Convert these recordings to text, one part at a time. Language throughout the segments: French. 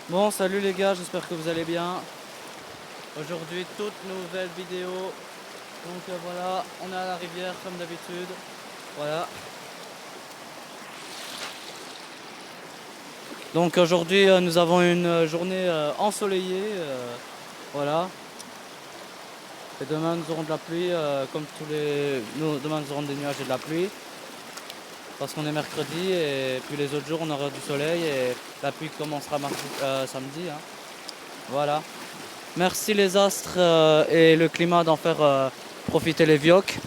Bon, salut les gars, j'espère que vous allez bien. Aujourd'hui, toute nouvelle vidéo. Donc voilà, on est à la rivière comme d'habitude. Voilà. Donc aujourd'hui, nous avons une journée ensoleillée. Voilà. Et demain, nous aurons de la pluie, comme tous les. Demain, nous aurons des nuages et de la pluie. Parce qu'on est mercredi et puis les autres jours, on aura du soleil et la pluie commencera samedi. Hein. Voilà. Merci les astres et le climat d'en faire profiter les vioques.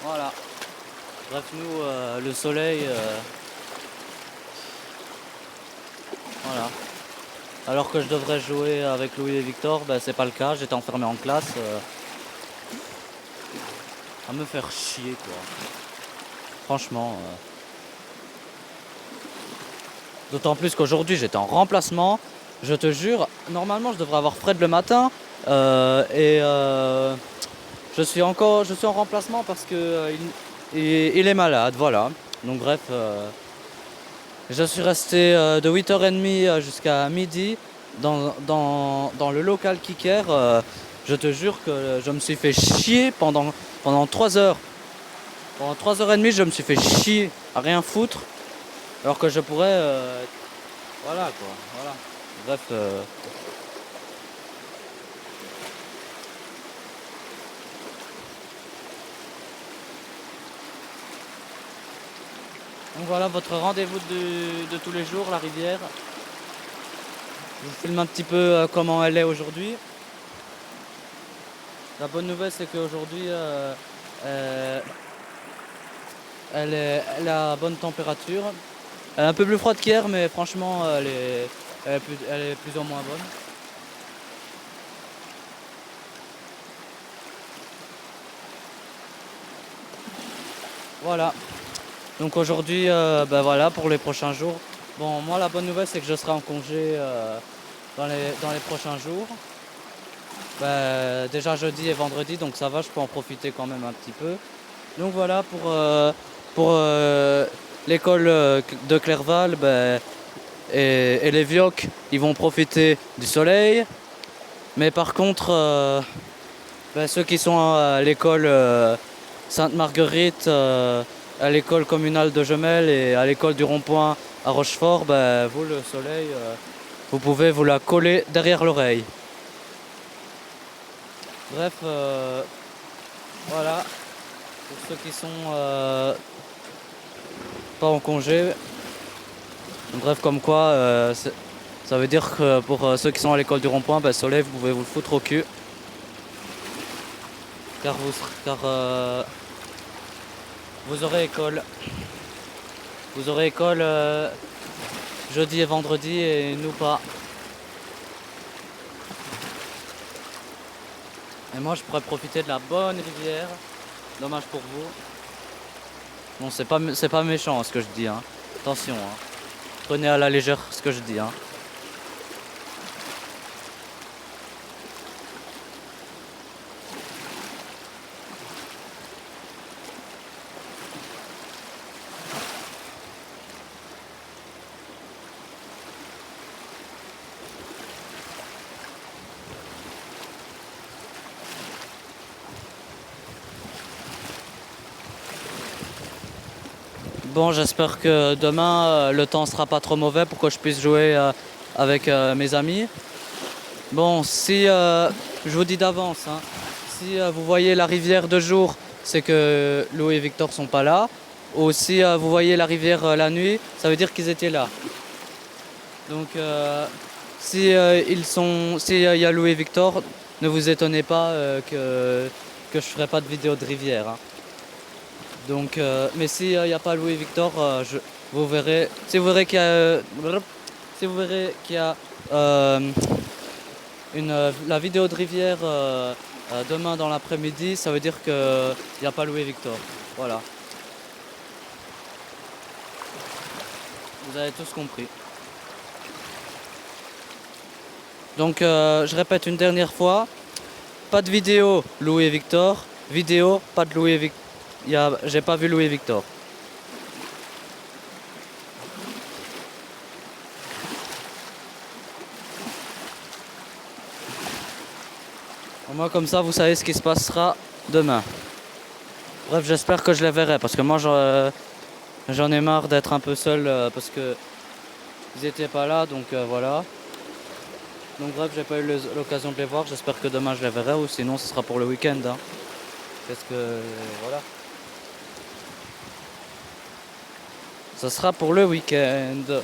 Voilà. Bref, nous, le soleil, voilà. Alors que je devrais jouer avec Louis et Victor, ben, c'est pas le cas. J'étais enfermé en classe. À me faire chier, quoi. Franchement. D'autant plus qu'aujourd'hui, j'étais en remplacement. Je te jure, normalement, je devrais avoir Fred le matin. Je suis en remplacement parce que il est malade, voilà. Donc bref, je suis resté de 8h30 jusqu'à midi dans le local Kicker. Je te jure que je me suis fait chier pendant 3 heures. Pendant 3h30, je me suis fait chier à rien foutre. Alors que je pourrais... voilà quoi, voilà. Bref... Donc voilà votre rendez-vous de tous les jours, la rivière. Je vous filme un petit peu comment elle est aujourd'hui. La bonne nouvelle c'est qu'aujourd'hui elle a bonne température. Elle est un peu plus froide qu'hier mais franchement elle est plus ou moins bonne. Voilà. Donc aujourd'hui ben voilà pour les prochains jours. Bon moi la bonne nouvelle c'est que je serai en congé dans les prochains jours. Déjà jeudi et vendredi donc ça va, je peux en profiter quand même un petit peu. Donc voilà pour l'école de Clerval et les Vioques ils vont profiter du soleil. Mais par contre ceux qui sont à l'école Sainte-Marguerite, à l'école communale de Gemelle et à l'école du Rond-Point à Rochefort, vous le soleil vous pouvez vous la coller derrière l'oreille. Bref, voilà, pour ceux qui sont pas en congé. Bref, comme quoi, ça veut dire que pour ceux qui sont à l'école du Rond-Point, le soleil, vous pouvez vous le foutre au cul. Car vous aurez école. Vous aurez école jeudi et vendredi et nous pas. Et moi, je pourrais profiter de la bonne rivière. Dommage pour vous. Bon, c'est pas méchant ce que je dis, hein. Attention, hein. Prenez à la légère ce que je dis, hein. Bon, j'espère que demain le temps sera pas trop mauvais pour que je puisse jouer avec mes amis. Bon, si je vous dis d'avance, hein, si vous voyez la rivière de jour, c'est que Lou et Victor sont pas là. Ou si vous voyez la rivière la nuit, ça veut dire qu'ils étaient là. Donc, si s'il y a Lou et Victor, ne vous étonnez pas que je ferai pas de vidéo de rivière. Hein. Donc, mais s'il n'y a pas Louis Victor, vous verrez. Si vous verrez qu'il y a, la vidéo de rivière demain dans l'après-midi, ça veut dire qu'il n'y a pas Louis Victor. Voilà. Vous avez tous compris. Donc, je répète une dernière fois. Pas de vidéo Louis et Victor. Vidéo, pas de Louis et Victor. J'ai pas vu Louis et Victor. Moi comme ça vous savez ce qui se passera demain. Bref, j'espère que je les verrai parce que moi j'en ai marre d'être un peu seul parce que ils étaient pas là, donc voilà. Donc bref, j'ai pas eu l'occasion de les voir. J'espère que demain je les verrai ou sinon ce sera pour le week-end. Hein. Parce que voilà. Ça sera pour le week-end.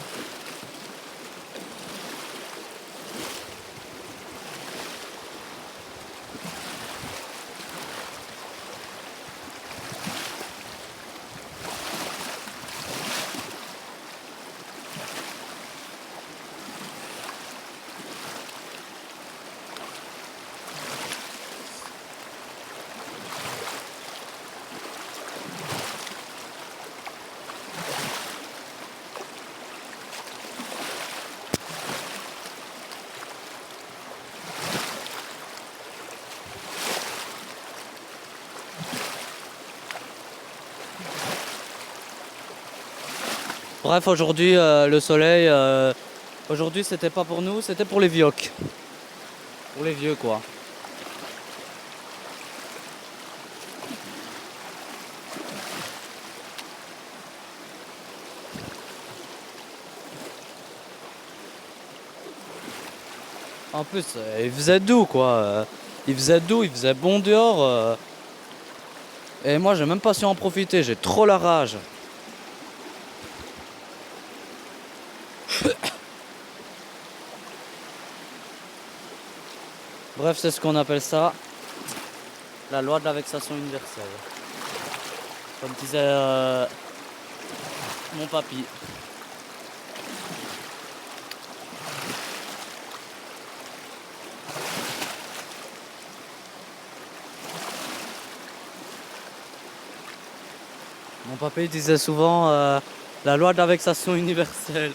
Bref, aujourd'hui le soleil, aujourd'hui c'était pas pour nous, c'était pour les vioques. Pour les vieux quoi. En plus, il faisait doux quoi. Il faisait doux, il faisait bon dehors. Et moi j'ai même pas su en profiter, j'ai trop la rage. Bref, c'est ce qu'on appelle ça, la loi de la vexation universelle. Comme disait mon papy. Mon papy disait souvent la loi de la vexation universelle.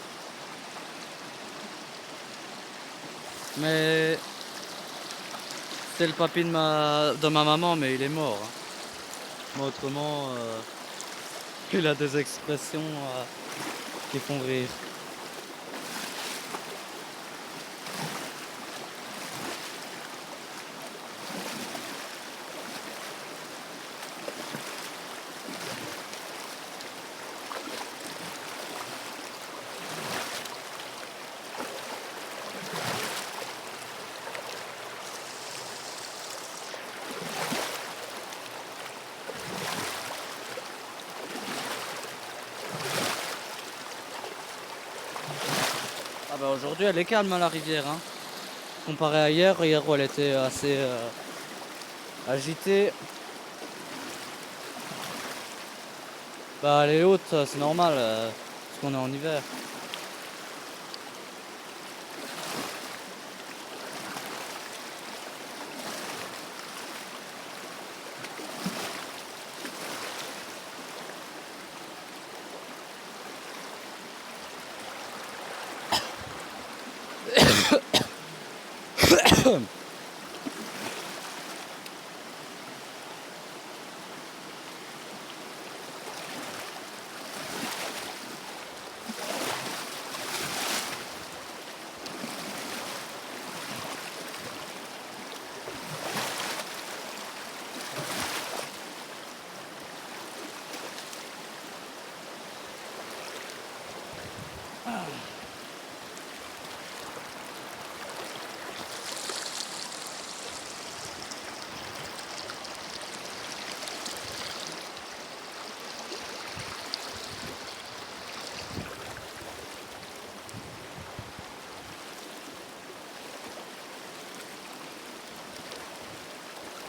Mais c'est le papy de ma maman, mais il est mort. Hein. Mais autrement, il a des expressions qui font rire. Ah bah aujourd'hui elle est calme hein, la rivière. Hein. Comparé à hier où elle était assez agitée. Bah elle est haute, c'est normal, parce qu'on est en hiver.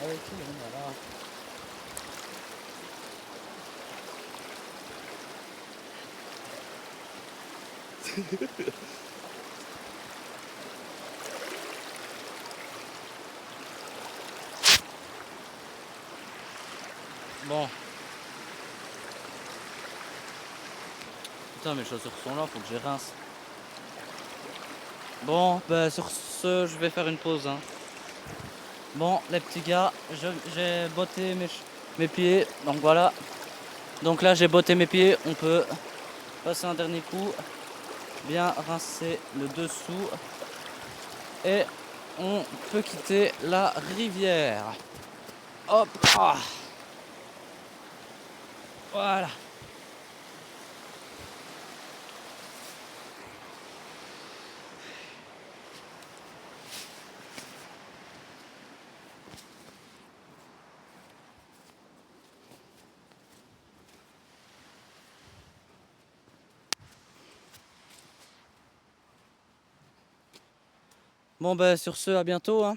Allez, voilà. Bon. Putain, mes chaussures sont là, faut que je les rince. Bon, bah sur ce, je vais faire une pause. Hein. Bon, les petits gars, j'ai botté mes pieds, donc voilà. Donc là, j'ai botté mes pieds, on peut passer un dernier coup, bien rincer le dessous et on peut quitter la rivière. Hop, ah. Voilà. Bon ben sur ce, à bientôt, hein.